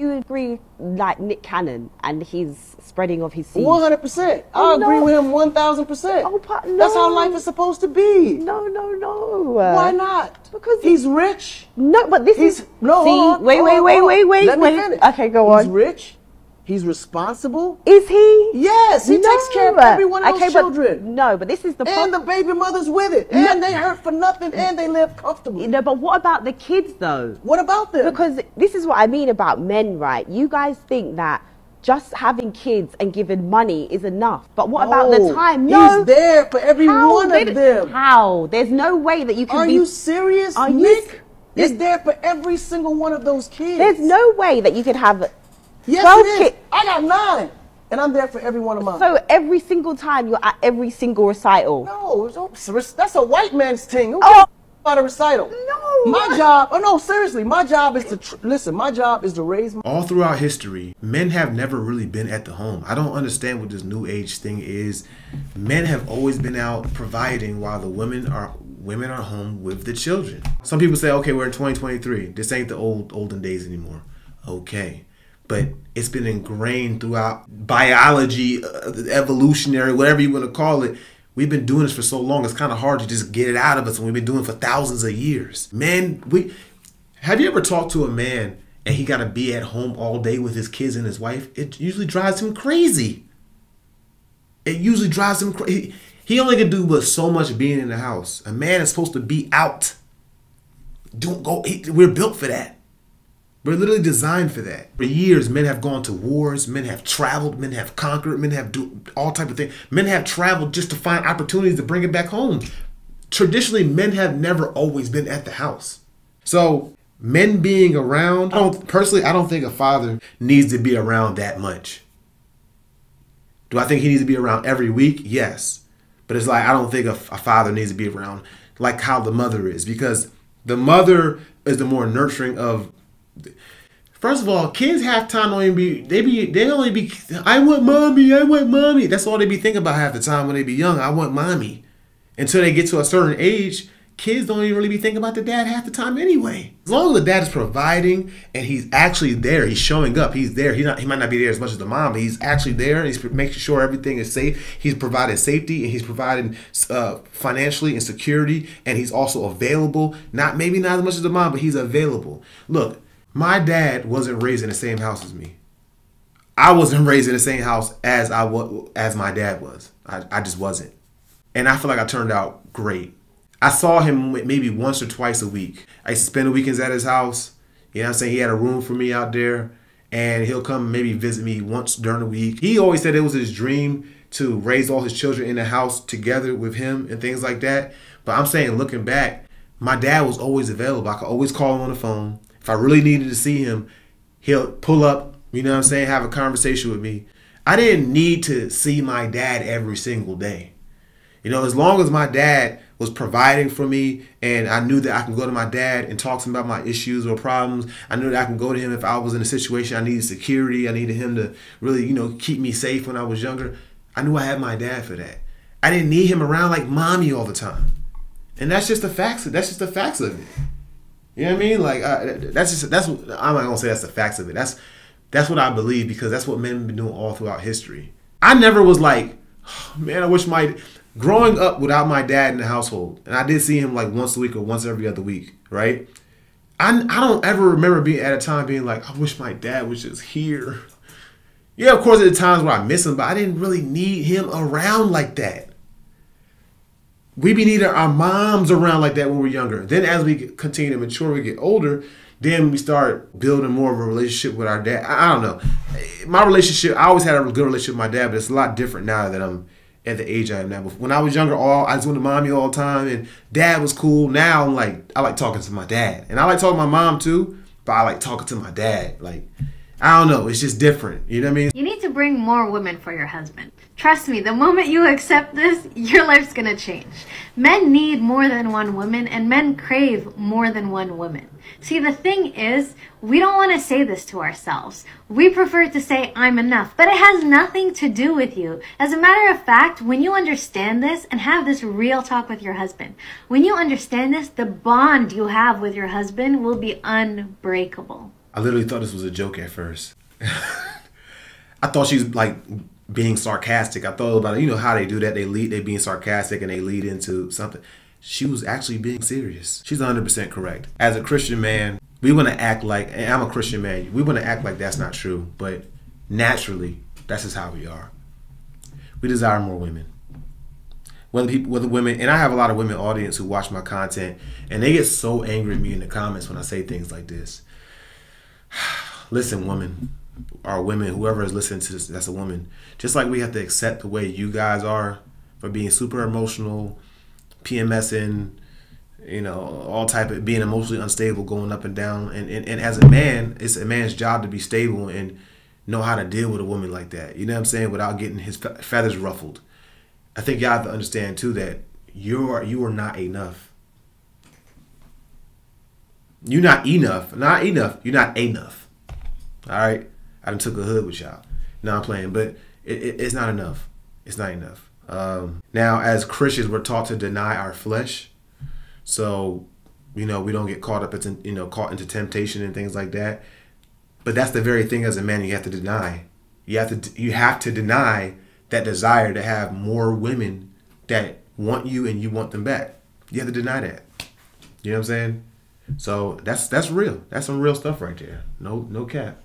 You agree, like Nick Cannon and his spreading of his seed? 100%. I agree with him 1,000%. Oh, but no. That's how life is supposed to be. No. Why not? Because he's rich. No, but this is... No, See, wait. Let me finish. Okay, go on. He's rich. He's responsible. Is he? Yes, he takes care of every one of those children. But this is the And the baby mother's with it. And they hurt for nothing and they live comfortably. No, but what about the kids though? What about them? Because this is what I mean about men, right? You guys think that just having kids and giving money is enough. But what about the time? No. He's there for every one of them. How? There's no way that you can Are you serious, Nick? He's there for every single one of those kids. There's no way that you could have... Yes, it is. I got 9, and I'm there for every one of mine. So every single time you're at every single recital? No, that's a white man's thing. Who cares about a recital? No. My job, no, seriously, my job is to, listen, my job is to raise my... All throughout history, men have never really been at the home. I don't understand what this new age thing is. Men have always been out providing while the women are home with the children. Some people say, okay, we're in 2023. This ain't the olden days anymore. Okay. But it's been ingrained throughout biology, evolutionary, whatever you want to call it. We've been doing this for so long, it's kind of hard to just get it out of us, and we've been doing it for thousands of years. Men, have you ever talked to a man and he got to be at home all day with his kids and his wife? It usually drives him crazy. It usually drives him crazy. He only can do but so much being in the house. A man is supposed to be out. We're built for that. We're literally designed for that. For years, men have gone to wars, men have traveled, men have conquered, men have done all type of things. Men have traveled just to find opportunities to bring it back home. Traditionally, men have never always been at the house. So men being around, I don't think a father needs to be around that much. Do I think he needs to be around every week? Yes. But it's like, I don't think a father needs to be around like how the mother is, because the mother is the more nurturing of... First of all, kids half time don't even be, I want mommy. That's all they be thinking about half the time when they be young. I want mommy. Until they get to a certain age, kids don't even really be thinking about the dad half the time anyway. As long as the dad is providing and he's actually there, he's showing up, he's there. He might not be there as much as the mom, but he's actually there and he's making sure everything is safe. He's providing safety and he's providing financially and security, and he's also available. Maybe not as much as the mom, but he's available. Look, my dad wasn't raised in the same house as me. I wasn't raised in the same house as my dad was. I just wasn't. And I feel like I turned out great. I saw him maybe once or twice a week. I used to spend the weekends at his house. You know what I'm saying? He had a room for me out there, and he'll come maybe visit me once during the week. He always said it was his dream to raise all his children in the house together with him and things like that. But I'm saying, looking back, my dad was always available. I could always call him on the phone. If I really needed to see him, he'll pull up, you know what I'm saying, have a conversation with me. I didn't need to see my dad every single day. You know, as long as my dad was providing for me and I knew that I can go to my dad and talk to him about my issues or problems, I knew that I can go to him if I was in a situation I needed security, I needed him to really, you know, keep me safe when I was younger. I knew I had my dad for that. I didn't need him around like mommy all the time. And that's just the facts. That's just the facts of it. You know what I mean? Like I'm not gonna say that's the facts of it. That's what I believe, because that's what men have been doing all throughout history. I never was like, oh, man, I wish growing up without my dad in the household, and I did see him like once a week or once every other week, right? I don't ever remember being at a time being like, I wish my dad was just here. Yeah, of course, at the times where I miss him, but I didn't really need him around like that. We be needing our moms around like that when we're younger. Then as we continue to mature, we get older, then we start building more of a relationship with our dad. I don't know. My relationship, I always had a good relationship with my dad, but it's a lot different now that I'm at the age I am now. But when I was younger, I just went to mommy all the time, and dad was cool. Now I'm like, I like talking to my dad. And I like talking to my mom too, but I like talking to my dad. Like, I don't know. It's just different. You know what I mean? You need to bring more women for your husband. Trust me, the moment you accept this, your life's gonna change. Men need more than one woman, and men crave more than one woman. See, the thing is, we don't want to say this to ourselves. We prefer to say, I'm enough, but it has nothing to do with you. As a matter of fact, when you understand this and have this real talk with your husband, when you understand this, the bond you have with your husband will be unbreakable. I literally thought this was a joke at first. I thought she was like being sarcastic. I thought about it. You know how they do that? They being sarcastic and they lead into something. She was actually being serious. She's 100% correct. As a Christian man, we want to act like, and I'm a Christian man, we want to act like that's not true. But naturally, that's just how we are. We desire more women. Whether women, and I have a lot of women audience who watch my content, and they get so angry at me in the comments when I say things like this. Listen, woman, or women, whoever is listening to this, that's a woman. Just like we have to accept the way you guys are for being super emotional, PMSing, you know, all type of being emotionally unstable, going up and down. And as a man, it's a man's job to be stable and know how to deal with a woman like that. You know what I'm saying? Without getting his feathers ruffled. I think y'all have to understand too that you are not enough. You're not enough. Not enough. You're not enough. All right? I done took a hood with y'all. No, I'm playing. But it's not enough. It's not enough. Now, as Christians, we're taught to deny our flesh. So, you know, we don't get caught up into, you know, caught into temptation and things like that. But that's the very thing as a man you have to deny. You have to deny that desire to have more women that want you and you want them back. You have to deny that. You know what I'm saying? So that's real. That's some real stuff right there. No cap.